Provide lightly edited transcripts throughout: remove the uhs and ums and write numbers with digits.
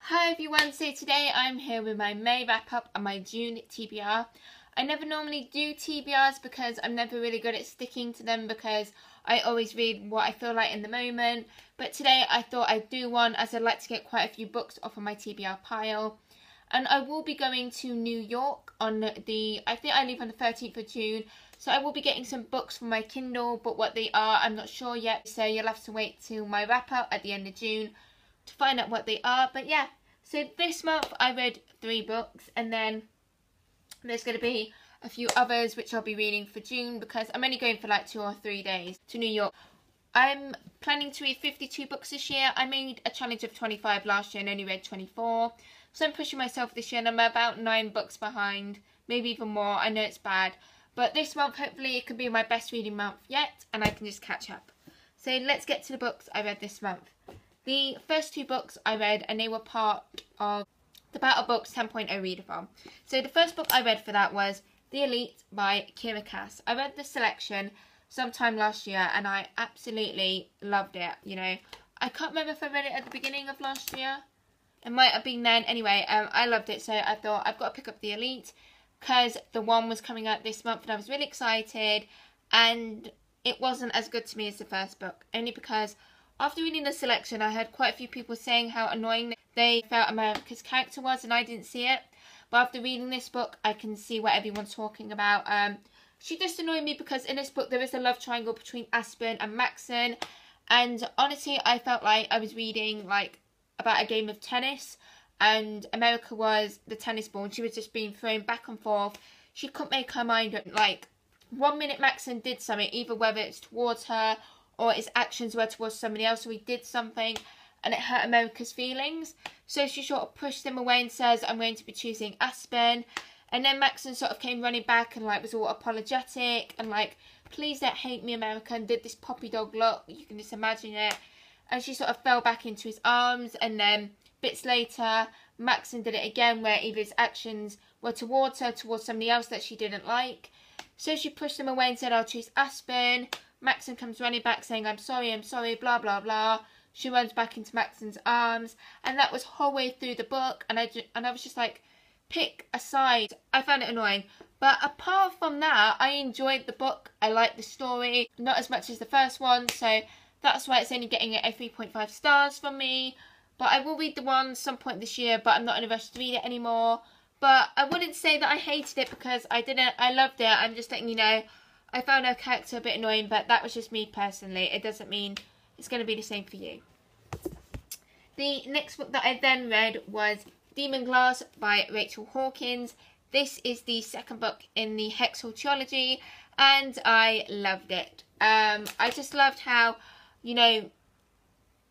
Hi everyone, so today I'm here with my May wrap up and my June TBR. I never normally do TBRs because I'm never really good at sticking to them because I always read what I feel like in the moment. But today I thought I'd do one as I'd like to get quite a few books off of my TBR pile. And I will be going to New York on I think I leave on the 13th of June. So I will be getting some books from my Kindle, but what they are I'm not sure yet. So you'll have to wait till my wrap up at the end of June to find out what they are. But yeah, so this month I read 3 books, and then there's going to be a few others which I'll be reading for June because I'm only going for like 2 or 3 days to New York. I'm planning to read 52 books this year. I made a challenge of 25 last year and only read 24. So I'm pushing myself this year and I'm about 9 books behind, maybe even more. I know it's bad. But this month hopefully it could be my best reading month yet and I can just catch up. So let's get to the books I read this month. The first 2 books I read, and they were part of the Battle Books 10.0 readathon. So the first book I read for that was The Elite by Kira Cass. I read the selection sometime last year and I absolutely loved it. You know, I can't remember if I read it at the beginning of last year. It might have been then. Anyway, I loved it, so I thought I've got to pick up The Elite because the one was coming out this month and I was really excited, and it wasn't as good to me as the first book, only because after reading the selection, I heard quite a few people saying how annoying they felt America's character was, and I didn't see it. But after reading this book, I can see what everyone's talking about. She just annoyed me because in this book there is a love triangle between Aspen and Maxon, and honestly, I felt like I was reading like about a game of tennis, and America was the tennis ball, and she was just being thrown back and forth. She couldn't make her mind up. Like, one minute Maxon did something, either whether it's towards her or his actions were towards somebody else, so he did something and it hurt America's feelings. So she sort of pushed him away and says, I'm going to be choosing Aspen. And then Maxon sort of came running back and like was all apologetic and like, please don't hate me, America, and did this puppy dog look. You can just imagine it. And she sort of fell back into his arms, and then bits later, Maxon did it again where either his actions were towards her, towards somebody else that she didn't like. So she pushed him away and said, I'll choose Aspen. Maxon comes running back saying, I'm sorry, blah, blah, blah. She runs back into Maxon's arms. And that was whole way through the book. And I was just like, pick a side. I found it annoying. But apart from that, I enjoyed the book. I liked the story. Not as much as the first one. So that's why it's only getting a 3.5 stars from me. But I will read the one some point this year. But I'm not in a rush to read it anymore. But I wouldn't say that I hated it because I didn't. I loved it. I'm just letting you know. I found her character a bit annoying, but that was just me personally. It doesn't mean it's going to be the same for you. The next book that I then read was Demon Glass by Rachel Hawkins. This is the second book in the Hexhall trilogy, and I loved it. I just loved how, you know,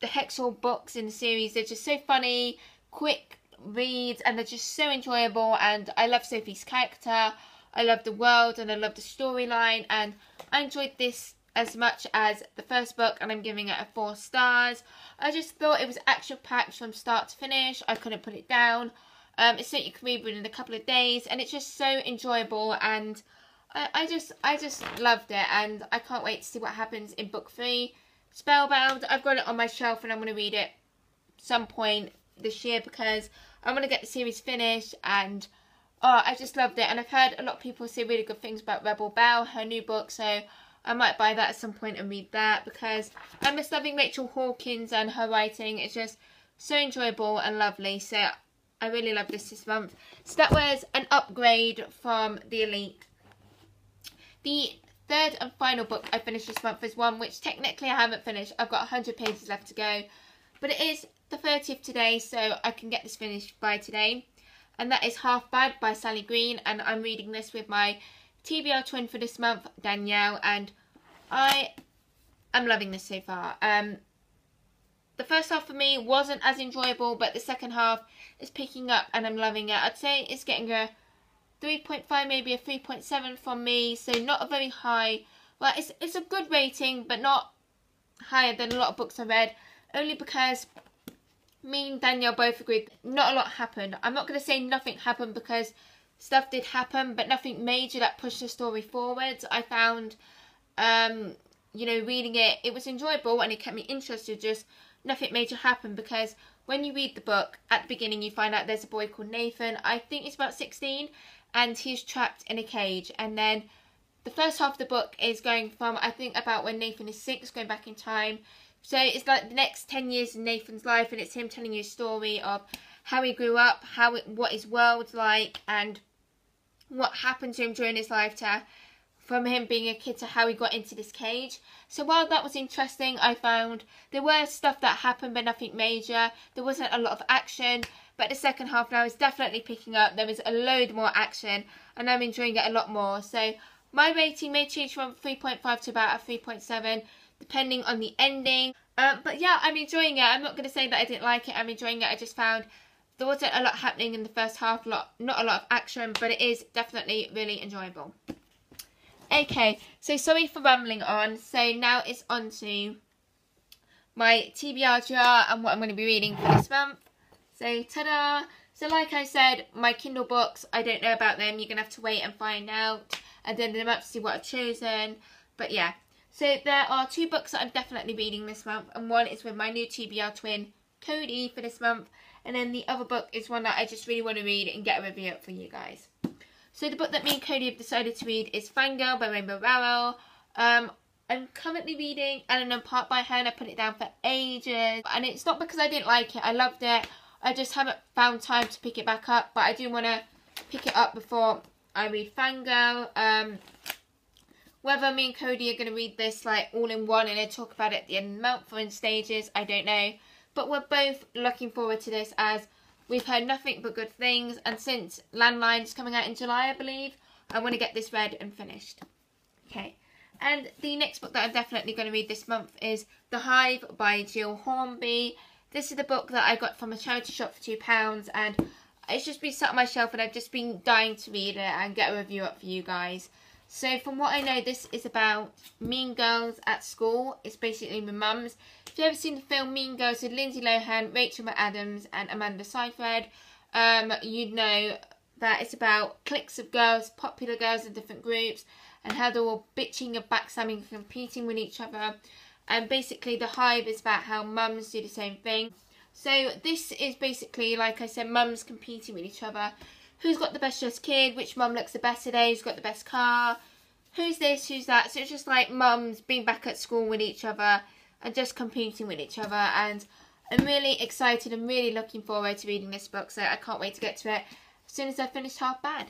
the Hexhall books in the series, they're just so funny, quick reads, and they're just so enjoyable, and I love Sophie's character. I love the world and I love the storyline, and I enjoyed this as much as the first book, and I'm giving it a 4 stars. I just thought it was action-packed from start to finish. I couldn't put it down. It's something you can read within a couple of days, and it's just so enjoyable, and I just loved it, and I can't wait to see what happens in book 3. Spellbound, I've got it on my shelf and I'm going to read it some point this year because I want to get the series finished, and oh, I just loved it. And I've heard a lot of people say really good things about Rebel Belle, her new book, so I might buy that at some point and read that because I'm just loving Rachel Hawkins and her writing. It's just so enjoyable and lovely, so I really love this month. So that was an upgrade from The Elite. The third and final book I finished this month is one which technically I haven't finished. I've got 100 pages left to go, but it is the 30th today, so I can get this finished by today. And that is Half Bad by Sally Green, and I'm reading this with my TBR twin for this month, Danielle, and I am loving this so far. The first half for me wasn't as enjoyable, but the second half is picking up and I'm loving it. I'd say it's getting a 3.5, maybe a 3.7 from me, so not a very high. Well, it's a good rating, but not higher than a lot of books I read, only because me and Danielle both agreed not a lot happened. I'm not going to say nothing happened because stuff did happen, but nothing major that pushed the story forwards. I found, you know, reading it, it was enjoyable and it kept me interested, just nothing major happened because when you read the book, at the beginning you find out there's a boy called Nathan. I think he's about 16 and he's trapped in a cage. And then the first half of the book is going from, I think, about when Nathan is 6, going back in time. So it's like the next 10 years in Nathan's life, and it's him telling you a story of how he grew up, what his world's like, and what happened to him during his life from him being a kid to how he got into this cage. So while that was interesting, I found there were stuff that happened but nothing major. There wasn't a lot of action, but the second half now is definitely picking up. There was a load more action and I'm enjoying it a lot more. So my rating may change from 3.5 to about a 3.7 depending on the ending. But yeah, I'm enjoying it. I'm not going to say that I didn't like it. I'm enjoying it. I just found there wasn't a lot happening in the first half, not a lot of action, but it is definitely really enjoyable. Okay, so sorry for rambling on. So now it's on to my TBR jar and what I'm going to be reading for this month. So ta-da! So like I said, my Kindle books, I don't know about them. You're going to have to wait and find out at the end of the month to see what I've chosen. But yeah, so there are 2 books that I'm definitely reading this month, and one is with my new TBR twin, Cody, for this month. And then the other book is one that I just really want to read and get a review up for you guys. So the book that me and Cody have decided to read is Fangirl by Rainbow Rowell. I'm currently reading Eleanor Part by her, and I put it down for ages. And it's not because I didn't like it. I loved it. I just haven't found time to pick it back up. But I do want to pick it up before I read Fangirl. Whether me and Cody are going to read this like all in one and then talk about it at the end of the month or in stages, I don't know. But we're both looking forward to this as we've heard nothing but good things. And since Landline's coming out in July, I believe, I want to get this read and finished. Okay. And the next book that I'm definitely going to read this month is The Hive by Jill Hornby. This is the book that I got from a charity shop for £2. And it's just been sat on my shelf and I've just been dying to read it and get a review up for you guys. So from what I know, this is about mean girls at school. It's basically my mum's. If you've ever seen the film Mean Girls with Lindsay Lohan, Rachel McAdams and Amanda Seyfried, you'd know that it's about cliques of girls, popular girls in different groups, and how they're all bitching and backstabbing and competing with each other. And basically The Hive is about how mums do the same thing. So this is basically, like I said, mums competing with each other. Who's got the best dressed kid? Which mum looks the best today? Who's got the best car? Who's this? Who's that? So it's just like mums being back at school with each other and just competing with each other. And I'm really excited and really looking forward to reading this book. So I can't wait to get to it as soon as I finish Half Bad.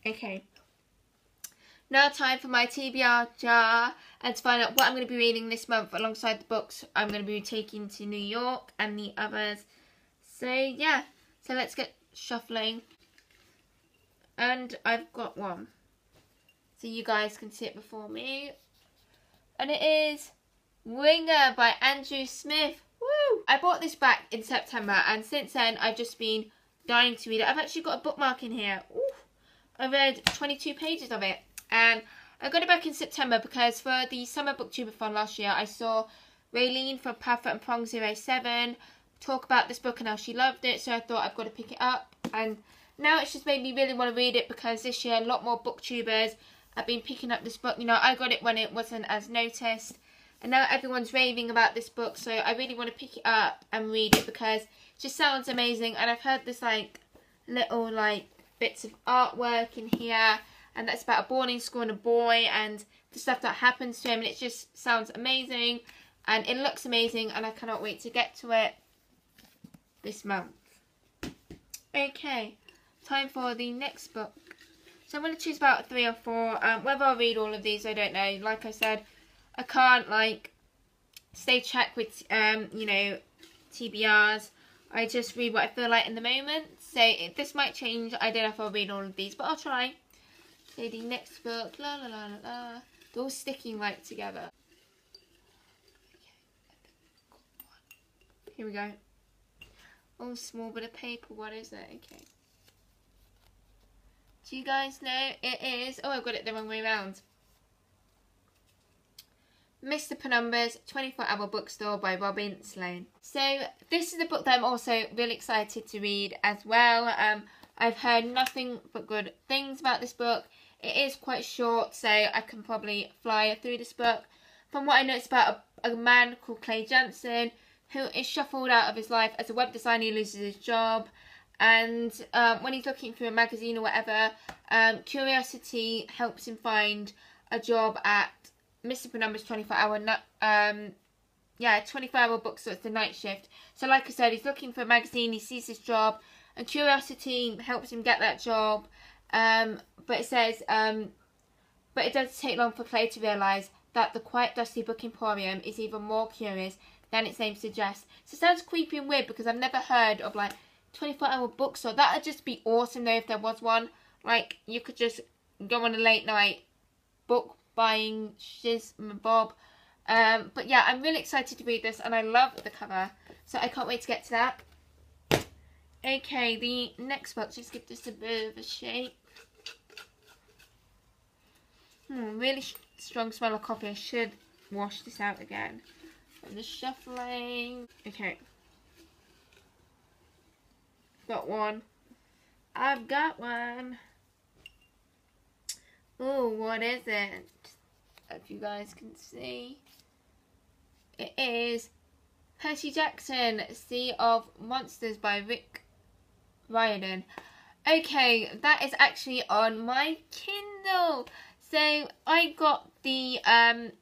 Okay. Now time for my TBR jar and to find out what I'm going to be reading this month alongside the books I'm going to be taking to New York and the others. So yeah. So let's get shuffling. And I've got one. So you guys can see it before me. And it is Winger by Andrew Smith. Woo! I bought this back in September and since then I've just been dying to read it. I've actually got a bookmark in here. Ooh. I read 22 pages of it. And I got it back in September because for the summer booktubeathon last year I saw Raylene from Parfait and Prong 07 talk about this book and how she loved it. So I thought I've got to pick it up. And now it's just made me really want to read it because this year a lot more booktubers have been picking up this book. You know, I got it when it wasn't as noticed. And now everyone's raving about this book. So I really want to pick it up and read it because it just sounds amazing. And I've heard this like little like bits of artwork in here. And that's about a boarding school and a boy and the stuff that happens to him. And it just sounds amazing. And it looks amazing. And I cannot wait to get to it this month. Okay. Time for the next book. So I'm going to choose about 3 or 4. Whether I'll read all of these, I don't know. Like I said, I can't like stay track with, you know, TBRs. I just read what I feel like in the moment. So this might change. I don't know if I'll read all of these, but I'll try. So the next book, la la la la la. They're all sticking like together. Here we go. Oh, small bit of paper. What is it? Okay. Do you guys know? It is... Oh, I've got it the wrong way around. Mr. Penumber's 24-Hour Bookstore by Robin Sloan. So, this is a book that I'm also really excited to read as well. I've heard nothing but good things about this book. It is quite short, so I can probably fly through this book. From what I know, it's about a man called Clay Johnson who is shuffled out of his life as a web designer. He loses his job, and when he's looking through a magazine or whatever, curiosity helps him find a job at Mr. Penumbra's 24-hour 24-hour bookstore. It's the night shift. So like I said, he's looking for a magazine, he sees this job, and curiosity helps him get that job. But it says, but it doesn't take long for Clay to realise that the quiet, dusty book emporium is even more curious than its name suggests. So it sounds creepy and weird because I've never heard of like 24-hour bookstore. That would just be awesome though if there was one. Like you could just go on a late night book buying shiz and bob. But yeah, I'm really excited to read this and I love the cover. So I can't wait to get to that. Okay, the next book, just give this a bit of a shake. Really strong smell of coffee. I should wash this out again. I'm just shuffling. Okay. Got one. I've got one. Oh, what is it? If you guys can see. It is Percy Jackson, Sea of Monsters by Rick Riordan. Okay, that is actually on my Kindle. So I got the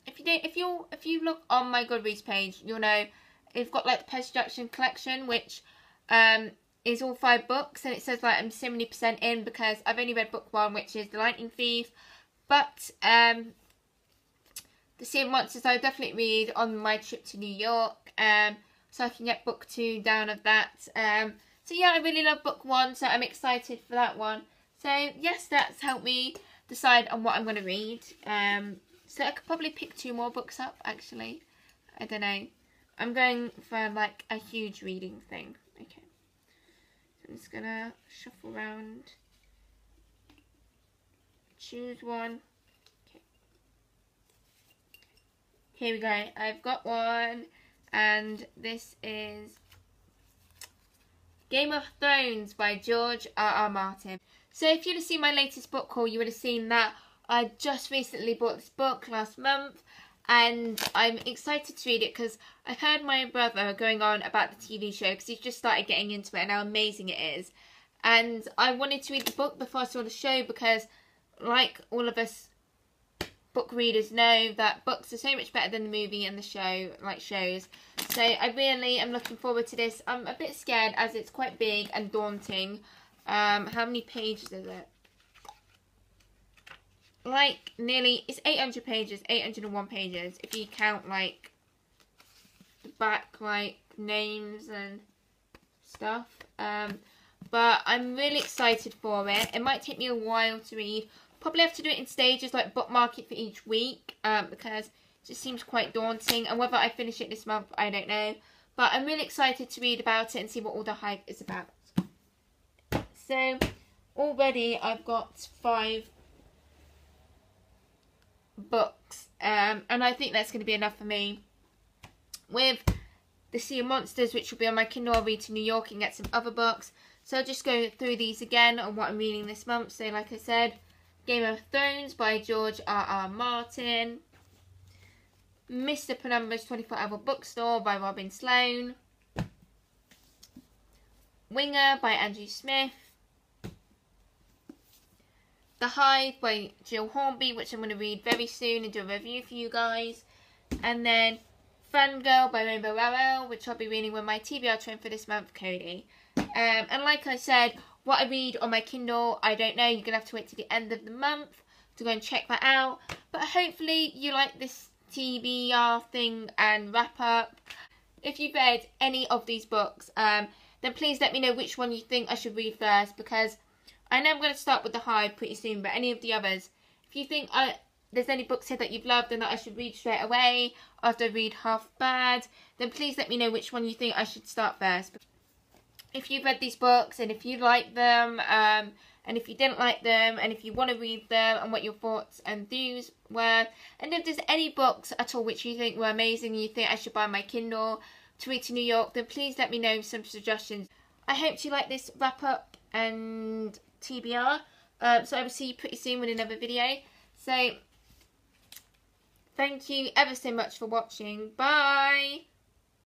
if you look on my Goodreads page, you'll know it's got like the Percy Jackson collection, which is all 5 books, and it says like I'm 70% in because I've only read book 1, which is The Lightning Thief, but The Sea of Monsters I'll definitely read on my trip to New York, so I can get book 2 down of that. So yeah, I really love book 1, so I'm excited for that one. So yes, that's helped me decide on what I'm going to read. So I could probably pick 2 more books up, actually. I don't know. I'm going for like a huge reading thing. Okay. So I'm just going to shuffle around. Choose one. Okay. Here we go. I've got one. And this is Game of Thrones by George R.R. Martin. So if you'd have seen my latest book haul, you would have seen that I just recently bought this book last month, and I'm excited to read it because I heard my brother going on about the TV show because he's just started getting into it and how amazing it is. And I wanted to read the book before I saw the show because, like all of us book readers know, that books are so much better than the movie and the show, like shows. So I really am looking forward to this. I'm a bit scared as it's quite big and daunting. How many pages is it? Like nearly, it's 800 pages, 801 pages if you count like the back, like names and stuff. But I'm really excited for it. It might take me a while to read. Probably have to do it in stages, like bookmark it for each week, because it just seems quite daunting. And whether I finish it this month, I don't know. But I'm really excited to read about it and see what all the hype is about. So already I've got 5 books, and I think that's going to be enough for me. With The Sea of Monsters, which will be on my Kindle, I'll read to New York and get some other books. So I'll just go through these again on what I'm reading this month. So like I said, Game of Thrones by George R.R. Martin, Mr. Penumbra's 24-Hour Bookstore by Robin Sloan, Winger by Andrew Smith, The Hive by Jill Hornby, which I'm going to read very soon and do a review for you guys. And then Fangirl by Rainbow Rowell, which I'll be reading with my TBR twin for this month, Cody. And like I said, what I read on my Kindle, I don't know. You're going to have to wait to the end of the month to go and check that out. But hopefully you like this TBR thing and wrap up. If you've read any of these books, then please let me know which one you think I should read first, because I know I'm going to start with The Hive pretty soon, but any of the others, if you think there's any books here that you've loved and that I should read straight away after I read Half Bad, then please let me know which one you think I should start first. If you've read these books and if you like them, and if you didn't like them, and if you want to read them and what your thoughts and views were, and if there's any books at all which you think were amazing and you think I should buy my Kindle to read to New York, then please let me know some suggestions. I hope you like this wrap up and TBR. So I will see you pretty soon with another video. So thank you ever so much for watching. Bye!